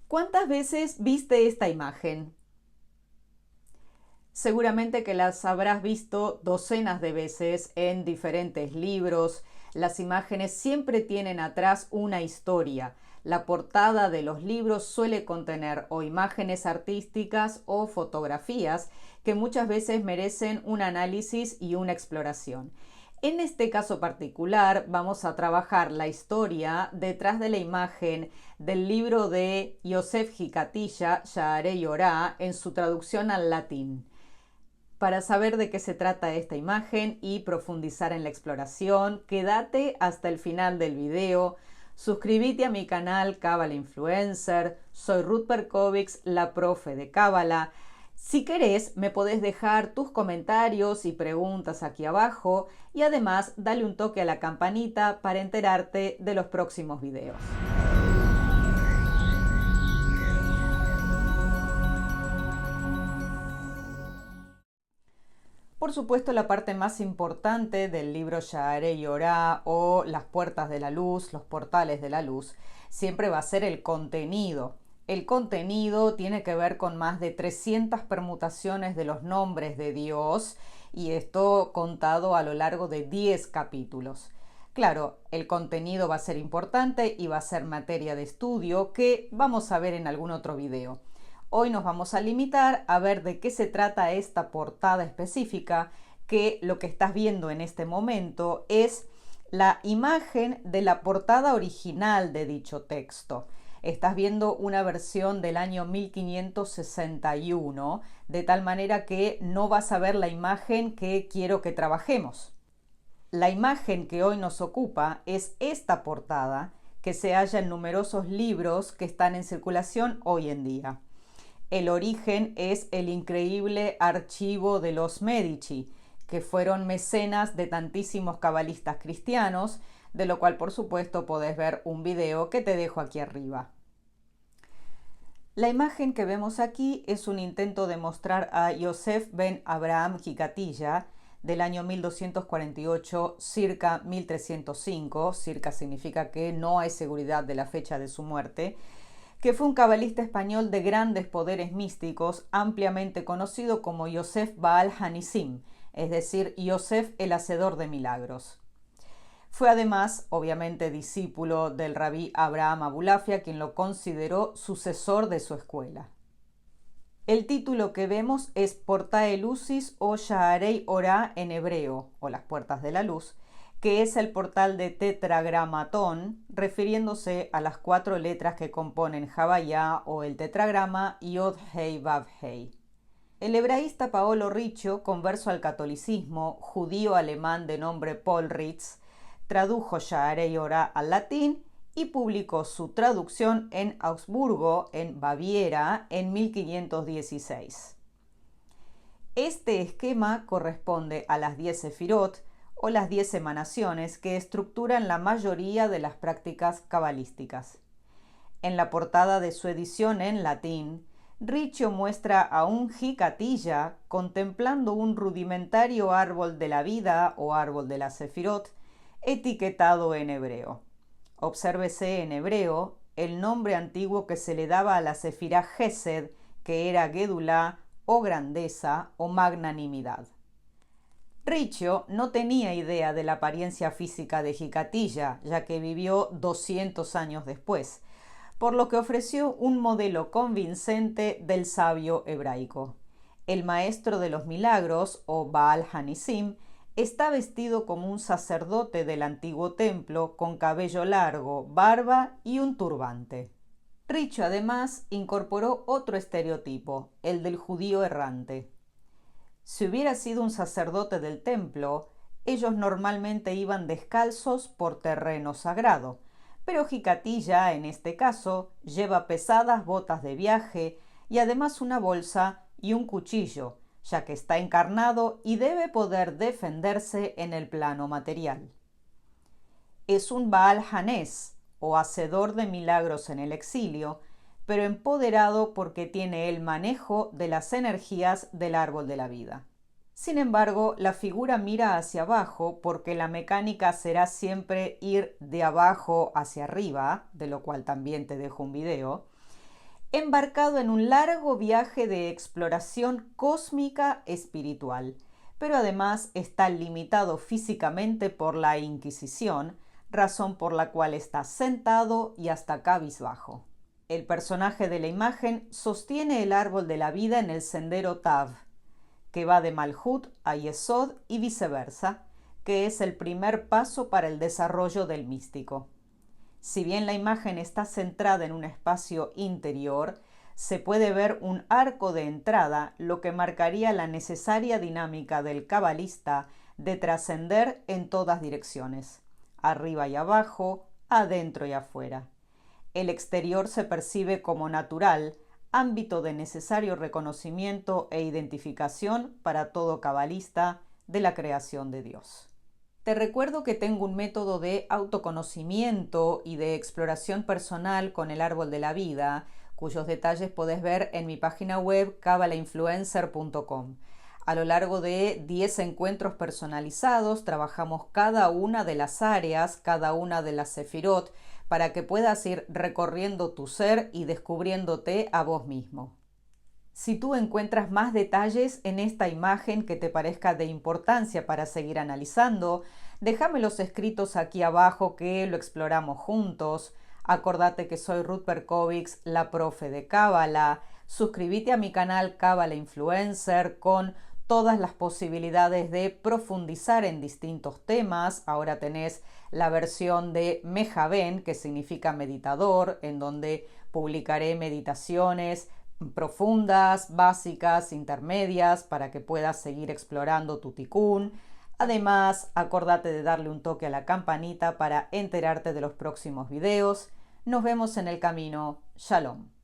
¿Cuántas veces viste esta imagen? Seguramente que las habrás visto docenas de veces en diferentes libros. Las imágenes siempre tienen atrás una historia. La portada de los libros suele contener o imágenes artísticas o fotografías que muchas veces merecen un análisis y una exploración. En este caso particular vamos a trabajar la historia detrás de la imagen del libro de Yosef Hicatilla, Sha'arei Orá, en su traducción al latín. Para saber de qué se trata esta imagen y profundizar en la exploración, quédate hasta el final del video. Suscríbete a mi canal Cábala Influencer. Soy Ruth Perkovics, la profe de Cábala. Si querés, me podés dejar tus comentarios y preguntas aquí abajo y además dale un toque a la campanita para enterarte de los próximos videos. Por supuesto, la parte más importante del libro Sha'arei Orá o las puertas de la luz, los portales de la luz, siempre va a ser el contenido. El contenido tiene que ver con más de 300 permutaciones de los nombres de Dios y esto contado a lo largo de 10 capítulos. Claro, el contenido va a ser importante y va a ser materia de estudio que vamos a ver en algún otro video. Hoy nos vamos a limitar a ver de qué se trata esta portada específica, que lo que estás viendo en este momento es la imagen de la portada original de dicho texto. Estás viendo una versión del año 1561, de tal manera que no vas a ver la imagen que quiero que trabajemos. La imagen que hoy nos ocupa es esta portada, que se halla en numerosos libros que están en circulación hoy en día. El origen es el increíble archivo de los Medici, que fueron mecenas de tantísimos cabalistas cristianos, de lo cual por supuesto podés ver un video que te dejo aquí arriba. La imagen que vemos aquí es un intento de mostrar a Yosef ben Abraham Hicatilla del año 1248, circa 1305, circa significa que no hay seguridad de la fecha de su muerte, que fue un cabalista español de grandes poderes místicos, ampliamente conocido como Yosef Baal Hanisim, es decir, Yosef el hacedor de milagros. Fue además, obviamente, discípulo del rabí Abraham Abulafia, quien lo consideró sucesor de su escuela. El título que vemos es Portae Lucis o Sha'arei Orá en hebreo, o las puertas de la luz, que es el portal de tetragramatón, refiriéndose a las 4 letras que componen Havayá o el tetragrama Yod Hei Vav Hei. El hebraísta Paolo Riccio, converso al catolicismo, judío alemán de nombre Paul Ritz, tradujo Sha'arei Orá al latín y publicó su traducción en Augsburgo, en Baviera, en 1516. Este esquema corresponde a las 10 sefirot, o las 10 emanaciones que estructuran la mayoría de las prácticas cabalísticas. En la portada de su edición en latín, Riccio muestra a un Hicatilla contemplando un rudimentario árbol de la vida o árbol de la sefirot etiquetado en hebreo. Obsérvese en hebreo el nombre antiguo que se le daba a la sefirá Gesed, que era Gedulá o grandeza o magnanimidad. Riccio no tenía idea de la apariencia física de Hicatilla, ya que vivió 200 años después, por lo que ofreció un modelo convincente del sabio hebraico. El maestro de los milagros, o Baal Hanisim, está vestido como un sacerdote del antiguo templo, con cabello largo, barba y un turbante. Riccio además incorporó otro estereotipo, el del judío errante. Si hubiera sido un sacerdote del templo, ellos normalmente iban descalzos por terreno sagrado, pero Hicatilla, en este caso, lleva pesadas botas de viaje y además una bolsa y un cuchillo, ya que está encarnado y debe poder defenderse en el plano material. Es un Baal Hanés, o hacedor de milagros en el exilio, pero empoderado porque tiene el manejo de las energías del árbol de la vida. Sin embargo, la figura mira hacia abajo porque la mecánica será siempre ir de abajo hacia arriba, de lo cual también te dejo un video, embarcado en un largo viaje de exploración cósmica espiritual, pero además está limitado físicamente por la Inquisición, razón por la cual está sentado y hasta cabizbajo. El personaje de la imagen sostiene el árbol de la vida en el sendero Tav, que va de Malhut a Yesod y viceversa, que es el primer paso para el desarrollo del místico. Si bien la imagen está centrada en un espacio interior, se puede ver un arco de entrada, lo que marcaría la necesaria dinámica del cabalista de trascender en todas direcciones, arriba y abajo, adentro y afuera. El exterior se percibe como natural, ámbito de necesario reconocimiento e identificación para todo cabalista de la creación de Dios. Te recuerdo que tengo un método de autoconocimiento y de exploración personal con el árbol de la vida, cuyos detalles podés ver en mi página web kabalainfluencer.com. A lo largo de 10 encuentros personalizados trabajamos cada una de las áreas, cada una de las sefirot, para que puedas ir recorriendo tu ser y descubriéndote a vos mismo. Si tú encuentras más detalles en esta imagen que te parezca de importancia para seguir analizando, déjamelos escritos aquí abajo que lo exploramos juntos. Acordate que soy Ruth Berkowitz, la profe de Cábala. Suscríbete a mi canal Cábala Influencer con todas las posibilidades de profundizar en distintos temas. Ahora tenés la versión de Mejaben, que significa meditador, en donde publicaré meditaciones profundas, básicas, intermedias, para que puedas seguir explorando tu ticún. Además, acordate de darle un toque a la campanita para enterarte de los próximos videos. Nos vemos en el camino. Shalom.